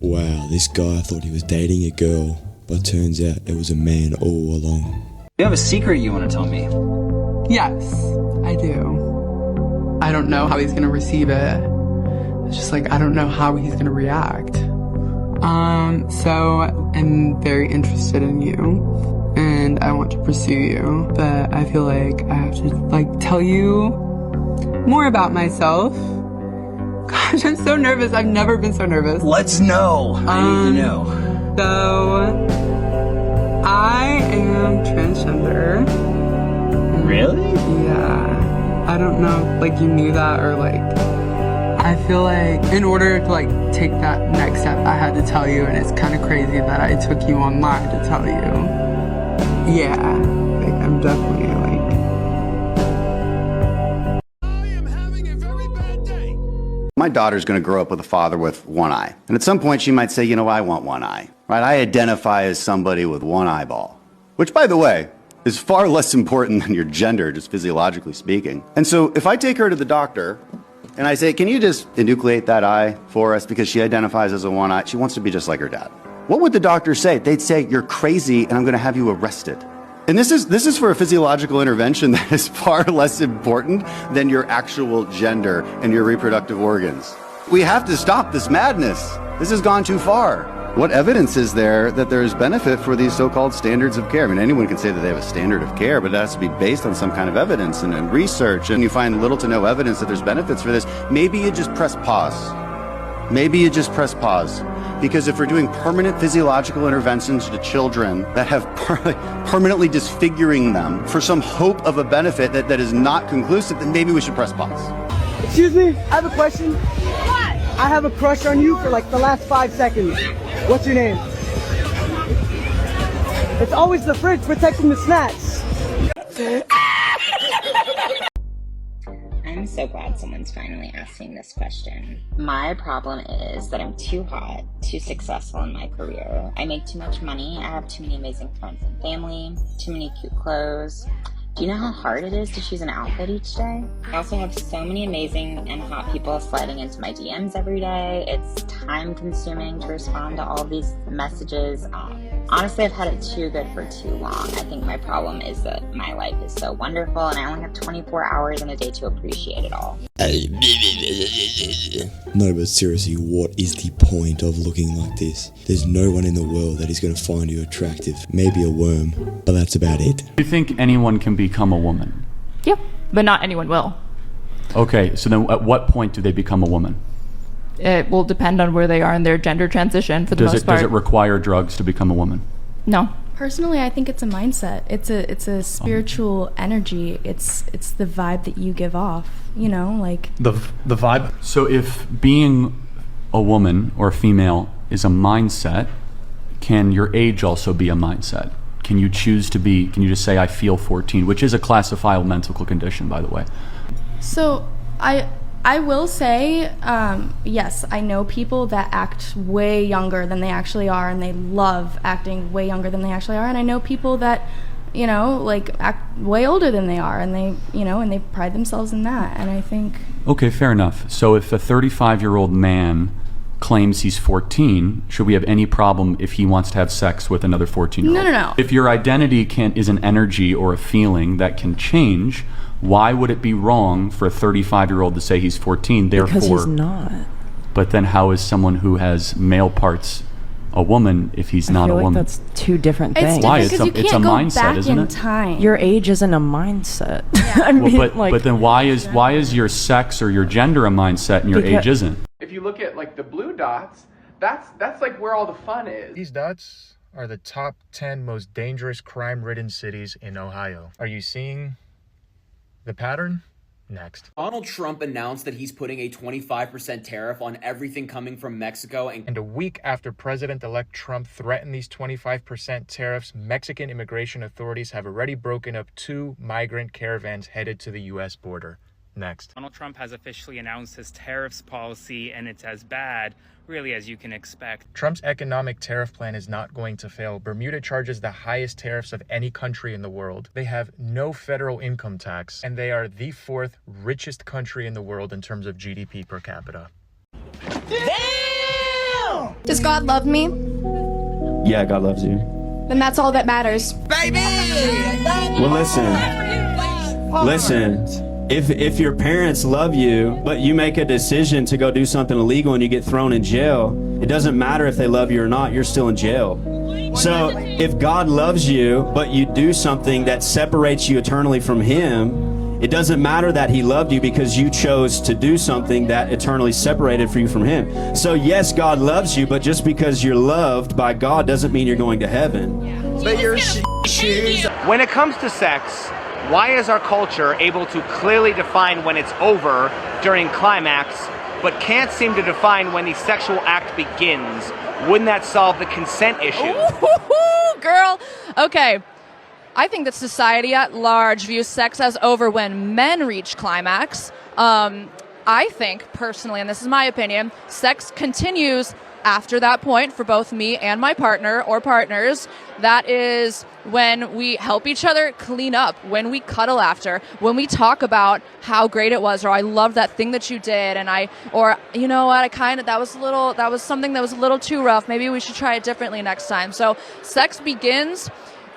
Wow, this guy thought he was dating a girl, but turns out it was a man all along. You have a secret you want to tell me? Yes, I do. I don't know how he's gonna receive it. It's just like, I don't know how he's gonna react. So I'm very interested in you and I want to pursue you, but I feel like I have to tell you more about myself. Gosh, I'm so nervous. I've never been so nervous. Let's know. I need to know. So I am transgender. Really? Yeah. I don't know, you knew that or I feel like in order to take that next step, I had to tell you, and it's kind of crazy that I took you online to tell you. Yeah, I'm definitely I am having a very bad day. My daughter's going to grow up with a father with one eye. And at some point she might say, I want one eye. Right? I identify as somebody with one eyeball. Which, by the way, is far less important than your gender, just physiologically speaking. And so if I take her to the doctor and I say, can you just enucleate that eye for us because she identifies as a one eye, she wants to be just like her dad. What would the doctor say? They'd say, you're crazy and I'm going to have you arrested. And this is for a physiological intervention that is far less important than your actual gender and your reproductive organs. We have to stop this madness. This has gone too far. What evidence is there that there's benefit for these so-called standards of care? I mean, anyone can say that they have a standard of care, but it has to be based on some kind of evidence and research, and you find little to no evidence that there's benefits for this. Maybe you just press pause. Maybe you just press pause. Because if we're doing permanent physiological interventions to children that have permanently disfiguring them for some hope of a benefit that is not conclusive, then maybe we should press pause. Excuse me, I have a question. What? I have a crush on you for the last 5 seconds. What's your name? It's always the fridge protecting the snacks. I'm so glad someone's finally asking this question. My problem is that I'm too hot, too successful in my career. I make too much money, I have too many amazing friends and family, too many cute clothes. Do you know how hard it is to choose an outfit each day? I also have so many amazing and hot people sliding into my DMs every day. It's time consuming to respond to all these messages. Honestly, I've had it too good for too long. I think my problem is that my life is so wonderful and I only have 24 hours in a day to appreciate it all. No, but seriously, what is the point of looking like this? There's no one in the world that is going to find you attractive. Maybe a worm, but that's about it. Do you think anyone can become a woman? Yep, but not anyone will. Okay, so then at what point do they become a woman? It will depend on where they are in their gender transition for the most part. Does it require drugs to become a woman? No. Personally, I think it's a mindset. It's a spiritual energy. It's the vibe that you give off, the vibe. So if being a woman or a female is a mindset, can your age also be a mindset? Can you choose to be, can you just say I feel 14, which is a classifiable mental condition, by the way? So I will say, yes, I know people that act way younger than they actually are, and they love acting way younger than they actually are. And I know people that, act way older than they are, and they pride themselves in that. And I think... Okay, fair enough. So if a 35-year-old man claims he's 14, should we have any problem if he wants to have sex with another 14-year-old? No. If your identity is an energy or a feeling that can change, why would it be wrong for a 35-year-old to say he's 14? Therefore, because he's not. But then how is someone who has male parts a woman if he's not a woman? That's two different things. Why? It's a mindset, back isn't in it? time. Your age isn't a mindset. Yeah. I mean, but then why is your sex or your gender a mindset and your age isn't? If you look at the blue dots, that's where all the fun is. These dots are the top 10 most dangerous crime-ridden cities in Ohio. Are you seeing the pattern? Next. Donald Trump announced that he's putting a 25% tariff on everything coming from Mexico. And a week after President-elect Trump threatened these 25% tariffs, Mexican immigration authorities have already broken up 2 migrant caravans headed to the U.S. border. Next. Donald Trump has officially announced his tariffs policy, and it's as bad, really, as you can expect. Trump's economic tariff plan is not going to fail. Bermuda charges the highest tariffs of any country in the world. They have no federal income tax, and they are the 4th richest country in the world in terms of GDP per capita. Damn! Does God love me? Yeah, God loves you. Then that's all that matters. Well, listen. If your parents love you, but you make a decision to go do something illegal and you get thrown in jail, it doesn't matter if they love you or not, you're still in jail. So if God loves you, but you do something that separates you eternally from Him, it doesn't matter that He loved you because you chose to do something that eternally separated you from Him. So yes, God loves you, but just because you're loved by God doesn't mean you're going to heaven. But your shoes. When it comes to sex, why is our culture able to clearly define when it's over during climax, but can't seem to define when the sexual act begins? Wouldn't that solve the consent issue? Ooh, girl. Okay. I think that society at large views sex as over when men reach climax. I think, personally, and this is my opinion, sex continues after that point for both me and my partner or partners. That is when we help each other clean up, when we cuddle after, when we talk about how great it was, or I love that thing that you did, or you know what, that was something that was a little too rough. Maybe we should try it differently next time. So sex begins.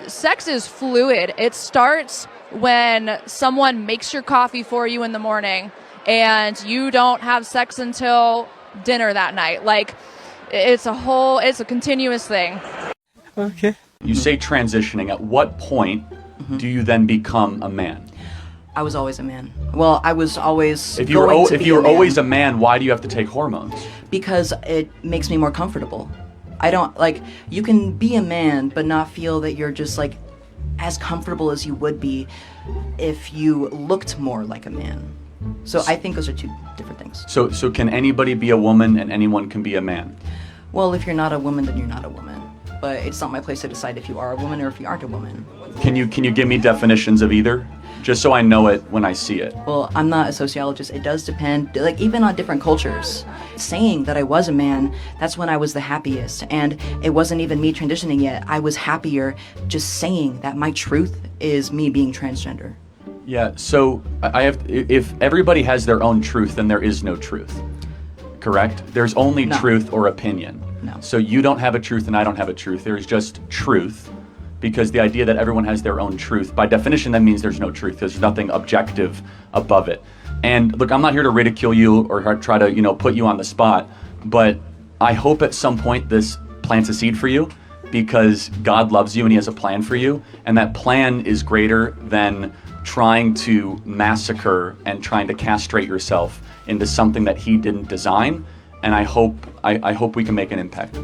Sex is fluid. It starts when someone makes your coffee for you in the morning and you don't have sex until dinner that night. Like, it's a continuous thing. Okay. You say transitioning. At what point do you then become a man? I was always a man. Well, I was always. If you were always a man, why do you have to take hormones? Because it makes me more comfortable. I don't you can be a man but not feel that you're just as comfortable as you would be if you looked more like a man. So I think those are two different things. So can anybody be a woman and anyone can be a man? Well, if you're not a woman, then you're not a woman. But it's not my place to decide if you are a woman or if you aren't a woman. Can you give me definitions of either? Just so I know it when I see it. Well, I'm not a sociologist. It does depend, even on different cultures. Saying that I was a man, that's when I was the happiest. And it wasn't even me transitioning yet. I was happier just saying that my truth is me being transgender. Yeah, so if everybody has their own truth, then there is no truth. Correct? There's only truth or opinion. No. So you don't have a truth and I don't have a truth. There's just truth. Because the idea that everyone has their own truth, by definition, that means there's no truth. There's nothing objective above it. And look, I'm not here to ridicule you or try to, put you on the spot, but I hope at some point this plants a seed for you because God loves you and He has a plan for you. And that plan is greater than trying to massacre and trying to castrate yourself into something that He didn't design. And I hope we can make an impact.